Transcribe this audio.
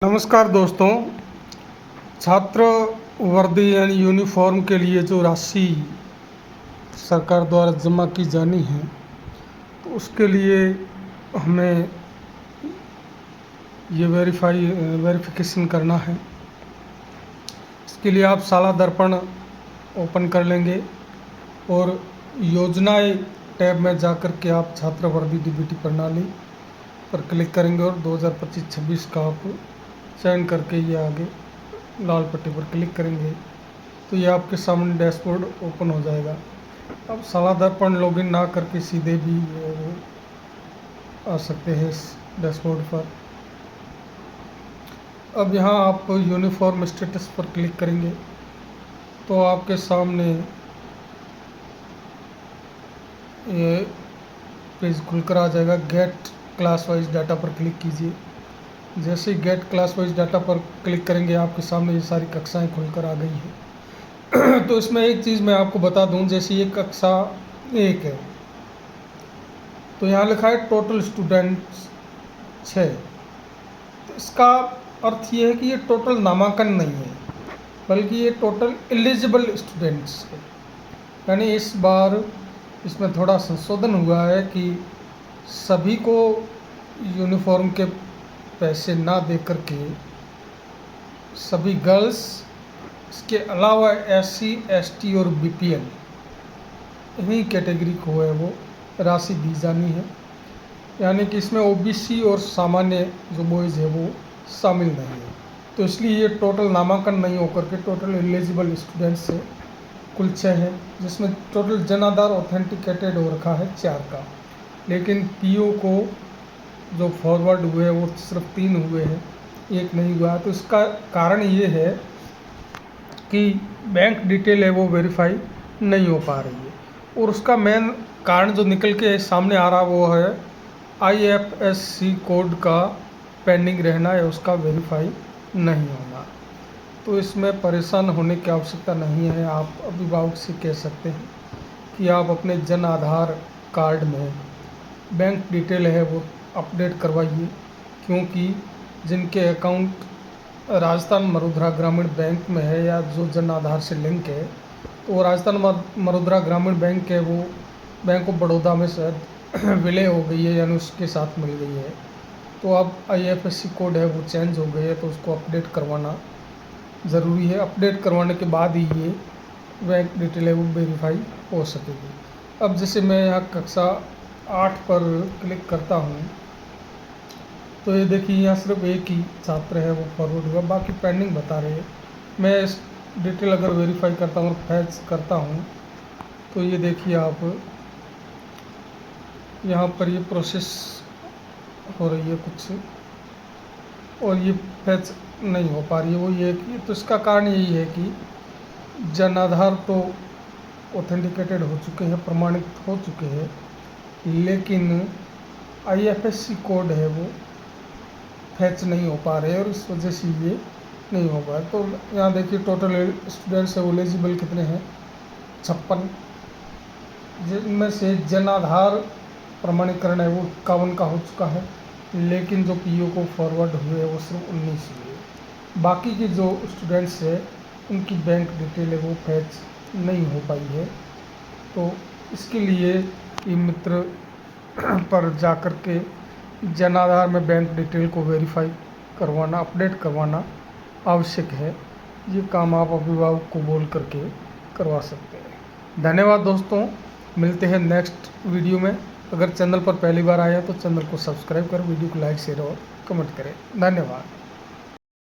नमस्कार दोस्तों। छात्र वर्दी यानी यूनिफॉर्म के लिए जो राशि सरकार द्वारा जमा की जानी है, तो उसके लिए हमें ये वेरिफिकेशन करना है। इसके लिए आप साला दर्पण ओपन कर लेंगे और योजनाएं टैब में जाकर के आप छात्र वर्दी डीबीटी प्रणाली पर क्लिक करेंगे और 2025-26 का आप चयन करके ये आगे लाल पट्टी पर क्लिक करेंगे तो ये आपके सामने डैशबोर्ड ओपन हो जाएगा। अब साला दर्पण लॉगिन ना करके सीधे भी वो आ सकते हैं इस डैशबोर्ड पर। अब यहाँ आप यूनिफॉर्म स्टेटस पर क्लिक करेंगे तो आपके सामने ये पेज खुलकर आ जाएगा। गेट क्लास वाइज डाटा पर क्लिक कीजिए। जैसे ही गेट क्लास वाइज डाटा पर क्लिक करेंगे आपके सामने ये सारी कक्षाएं खुलकर आ गई हैं। तो इसमें एक चीज़ मैं आपको बता दूं, जैसे ये कक्षा 1 है तो यहाँ लिखा है टोटल स्टूडेंट्स 6। तो इसका अर्थ ये है कि ये टोटल नामांकन नहीं है, बल्कि ये टोटल एलिजिबल स्टूडेंट्स है। यानी इस बार इसमें थोड़ा संशोधन हुआ है कि सभी को यूनिफॉर्म के पैसे ना दे कर के सभी गर्ल्स, इसके अलावा SC ST और BPL इन्हीं कैटेगरी को है वो राशि दी जानी है। यानी कि इसमें OBC और सामान्य जो बॉयज़ है वो शामिल नहीं है। तो इसलिए ये टोटल नामांकन नहीं होकर के टोटल एलिजिबल स्टूडेंट्स है कुल 6 है, जिसमें टोटल जन आधार ऑथेंटिकेटेड हो रखा है 4 का। लेकिन PO को जो फॉरवर्ड हुए वो सिर्फ 3 हुए हैं, 1 नहीं हुआ। तो इसका कारण ये है कि बैंक डिटेल है वो वेरीफाई नहीं हो पा रही है। और उसका मेन कारण जो निकल के सामने आ रहा वो है IFSC कोड का पेंडिंग रहना या उसका वेरीफाई नहीं होना। तो इसमें परेशान होने की आवश्यकता नहीं है। आप अभिभावक से कह सकते हैं कि आप अपने जन आधार कार्ड में बैंक डिटेल है वो अपडेट करवाइए, क्योंकि जिनके अकाउंट राजस्थान मरुद्रा ग्रामीण बैंक में है या जो जन आधार से लिंक है, तो वो राजस्थान मरुद्रा ग्रामीण बैंक है वो बैंक ऑफ बड़ौदा में शायद विलय हो गई है, यानी उसके साथ मिल गई है। तो अब IFSC कोड है वो चेंज हो गई है, तो उसको अपडेट करवाना ज़रूरी है। अपडेट करवाने के बाद ही ये बैंक डिटेल है वो वेरीफाई हो सकेगी। अब जैसे मैं यहाँ कक्षा 8 पर क्लिक करता हूँ तो ये देखिए यहाँ सिर्फ एक ही छात्र है वो फॉरवर्ड हुआ, बाकी पेंडिंग बता रहे हैं। मैं इस डिटेल अगर वेरीफाई करता हूँ और फैच करता हूँ तो ये देखिए आप यहाँ पर ये प्रोसेस हो रही है कुछ, और ये फैच नहीं हो पा रही है। वो ये कि तो इसका कारण यही है कि जन आधार तो ऑथेंटिकेटेड हो चुके हैं, प्रमाणित हो चुके हैं, लेकिन IFSC कोड है वो फैच नहीं हो पा रहे और इस वजह से ये नहीं हो पा रहा। तो यहाँ देखिए टोटल स्टूडेंट्स है एलिजिबल कितने हैं, 56, जिनमें से जन आधार प्रमाणीकरण है वो 51 का हो चुका है, लेकिन जो PO को फॉरवर्ड हुए वो सिर्फ 19 हुए। बाकी के जो स्टूडेंट्स है उनकी बैंक डिटेल है वो फैच नहीं हो पाई है। तो इसके लिए ई मित्र पर जाकर के जन आधार में बैंक डिटेल को वेरीफाई करवाना, अपडेट करवाना आवश्यक है। ये काम आप अभिभावक को बोल करके करवा सकते हैं। धन्यवाद दोस्तों, मिलते हैं नेक्स्ट वीडियो में। अगर चैनल पर पहली बार आए हैं तो चैनल को सब्सक्राइब कर वीडियो को लाइक शेयर और कमेंट करें। धन्यवाद।